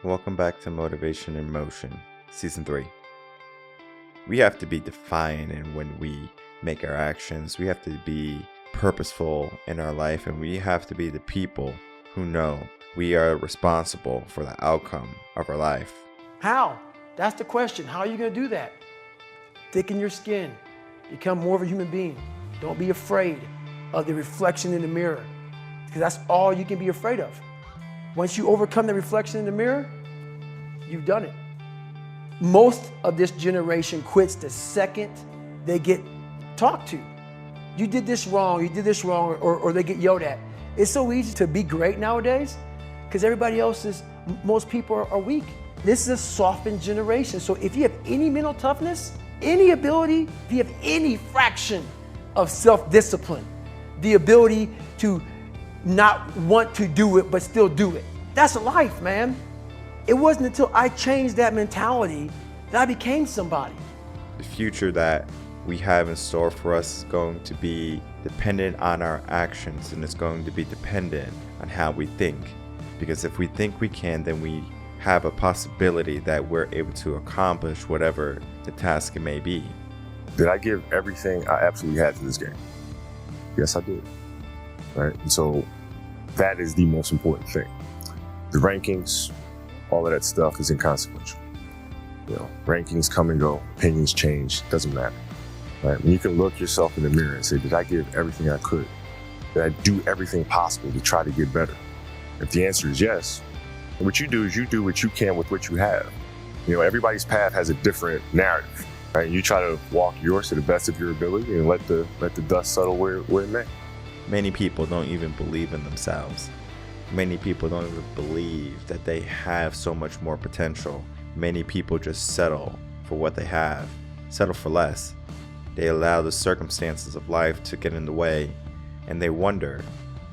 Welcome back to Motivation in Motion, Season 3. We have to be defiant in when we make our actions. We have to be purposeful in our life, and we have to be the people who know we are responsible for the outcome of our life. How? That's the question. How are you going to do that? Thicken your skin. Become more of a human being. Don't be afraid of the reflection in the mirror, because that's all you can be afraid of. Once you overcome the reflection in the mirror, you've done it. Most of this generation quits the second they get talked to. You did this wrong, or they get yelled at. It's so easy to be great nowadays because most people are weak. This is a softened generation. So if you have any mental toughness, any ability, if you have any fraction of self-discipline, the ability to not want to do it but still do it, that's life, man. It wasn't until I changed that mentality that I became somebody. The future that we have in store for us is going to be dependent on our actions, and it's going to be dependent on how we think. Because if we think we can, then we have a possibility that we're able to accomplish whatever the task it may be. Did I give everything I absolutely had to this game? Yes, I did. Right? And so that is the most important thing. The rankings, all of that stuff is inconsequential. Rankings come and go, opinions change, doesn't matter. Right? When you can look yourself in the mirror and say, did I give everything I could? Did I do everything possible to try to get better? If the answer is yes, what you do is you do what you can with what you have. Everybody's path has a different narrative. Right? You try to walk yours to the best of your ability and let the dust settle where it may. Many people don't even believe in themselves. Many people don't even believe that they have so much more potential. Many people just settle for what they have, settle for less. They allow the circumstances of life to get in the way, and they wonder,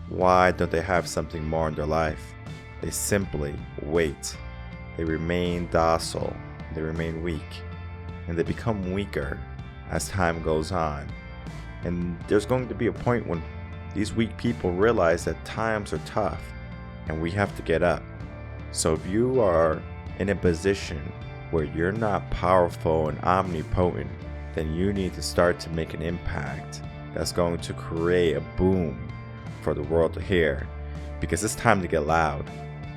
why don't they have something more in their life? They simply wait. They remain docile, they remain weak, and they become weaker as time goes on. And there's going to be a point when these weak people realize that times are tough and we have to get up. So if you are in a position where you're not powerful and omnipotent, then you need to start to make an impact that's going to create a boom for the world to hear. Because it's time to get loud,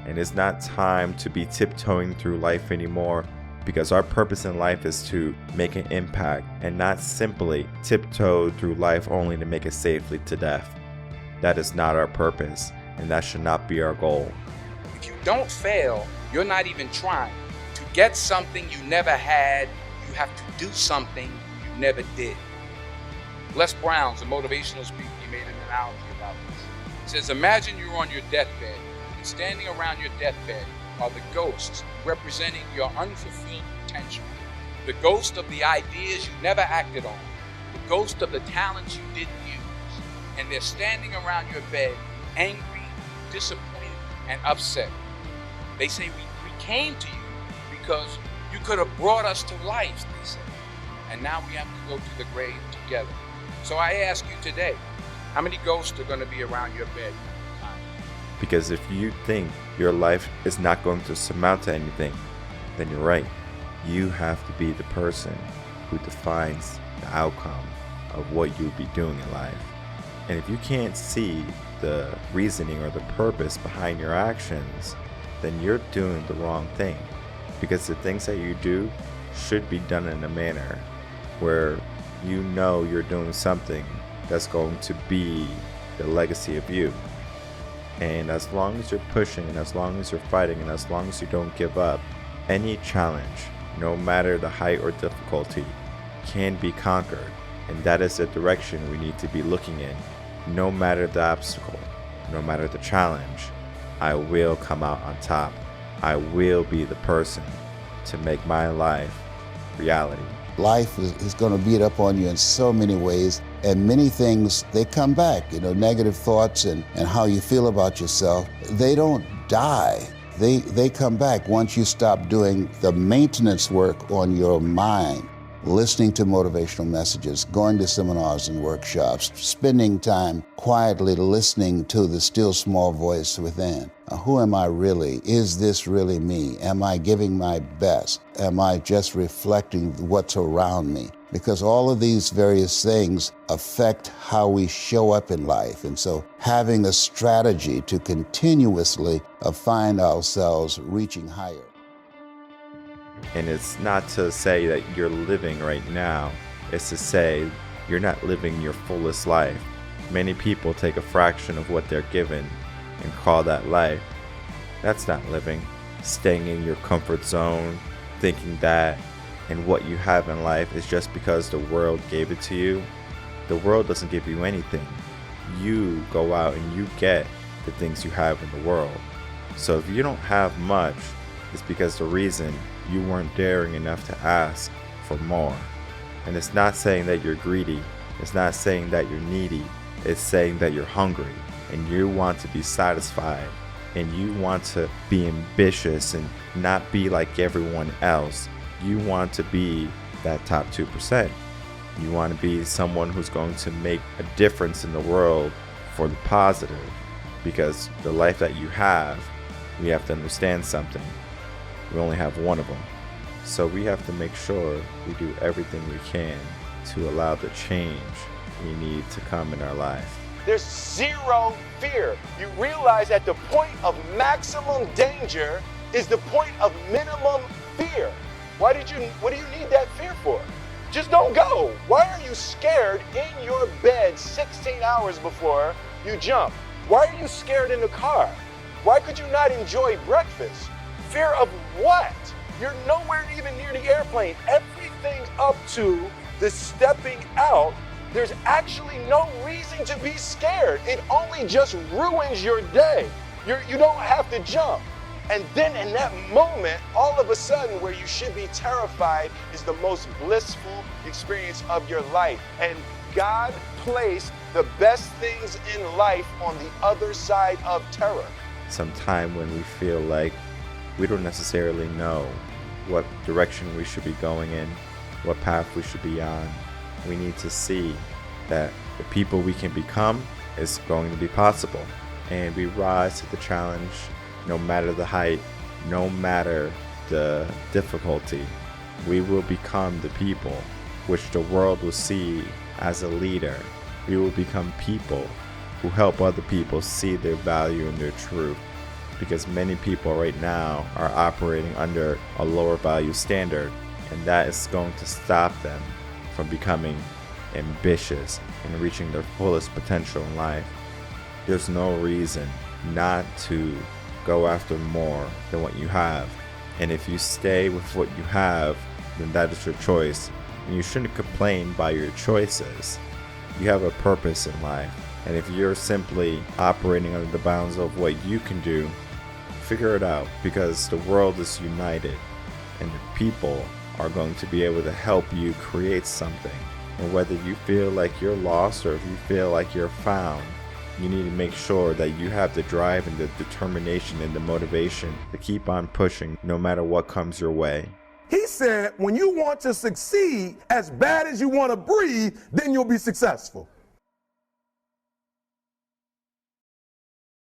and it's not time to be tiptoeing through life anymore, because our purpose in life is to make an impact and not simply tiptoe through life only to make it safely to death. That is not our purpose, and that should not be our goal. If you don't fail, you're not even trying. To get something you never had, you have to do something you never did. Les Brown's a motivational speaker. He made an analogy about this. He says, imagine you're on your deathbed, and standing around your deathbed are the ghosts representing your unfulfilled potential. The ghost of the ideas you never acted on. The ghost of the talents you didn't use. And they're standing around your bed, angry, disappointed, and upset. They say, we came to you because you could have brought us to life, they say. And now we have to go to the grave together. So I ask you today, how many ghosts are going to be around your bed? Because if you think your life is not going to surmount to anything, then you're right. You have to be the person who defines the outcome of what you'll be doing in life. And if you can't see the reasoning or the purpose behind your actions, then you're doing the wrong thing. Because the things that you do should be done in a manner where you know you're doing something that's going to be the legacy of you. And as long as you're pushing, and as long as you're fighting, and as long as you don't give up, any challenge, no matter the height or difficulty, can be conquered. And that is the direction we need to be looking in. No matter the obstacle, no matter the challenge, I will come out on top. I will be the person to make my life reality. Life is going to beat up on you in so many ways, and many things, they come back. Negative thoughts and how you feel about yourself, they don't die. They come back once you stop doing the maintenance work on your mind. listening to motivational messages, going to seminars and workshops, spending time quietly listening to the still small voice within. Who am I really? Is this really me? Am I giving my best? Am I just reflecting what's around me? Because all of these various things affect how we show up in life. And so having a strategy to continuously find ourselves reaching higher. And it's not to say that you're living right now. It's to say you're not living your fullest life. Many people take a fraction of what they're given and call that life. That's not living. Staying in your comfort zone, thinking that and what you have in life is just because the world gave it to you. The world doesn't give you anything. You go out and you get the things you have in the world. So if you don't have much, it's because the reason you weren't daring enough to ask for more. And it's not saying that you're greedy. It's not saying that you're needy. It's saying that you're hungry and you want to be satisfied and you want to be ambitious and not be like everyone else. You want to be that top 2%. You want to be someone who's going to make a difference in the world for the positive, because the life that you have, we have to understand something. We only have one of them. So we have to make sure we do everything we can to allow the change we need to come in our life. There's zero fear. You realize at the point of maximum danger is the point of minimum fear. What do you need that fear for? Just don't go. Why are you scared in your bed 16 hours before you jump? Why are you scared in the car? Why could you not enjoy breakfast? Fear of what? You're nowhere even near the airplane. Everything up to the stepping out, there's actually no reason to be scared. It only just ruins your day. You don't have to jump. And then in that moment, all of a sudden, where you should be terrified is the most blissful experience of your life. And God placed the best things in life on the other side of terror. Sometime when we feel like we don't necessarily know what direction we should be going in, what path we should be on, we need to see that the people we can become is going to be possible. And we rise to the challenge no matter the height, no matter the difficulty. We will become the people which the world will see as a leader. We will become people who help other people see their value and their truth. Because many people right now are operating under a lower value standard, and that is going to stop them from becoming ambitious and reaching their fullest potential in life. There's no reason not to go after more than what you have. And if you stay with what you have, then that is your choice. And you shouldn't complain by your choices. You have a purpose in life. And if you're simply operating under the bounds of what you can do, figure it out, because the world is united and the people are going to be able to help you create something. And whether you feel like you're lost or if you feel like you're found, you need to make sure that you have the drive and the determination and the motivation to keep on pushing no matter what comes your way. He said, when you want to succeed as bad as you want to breathe, then you'll be successful.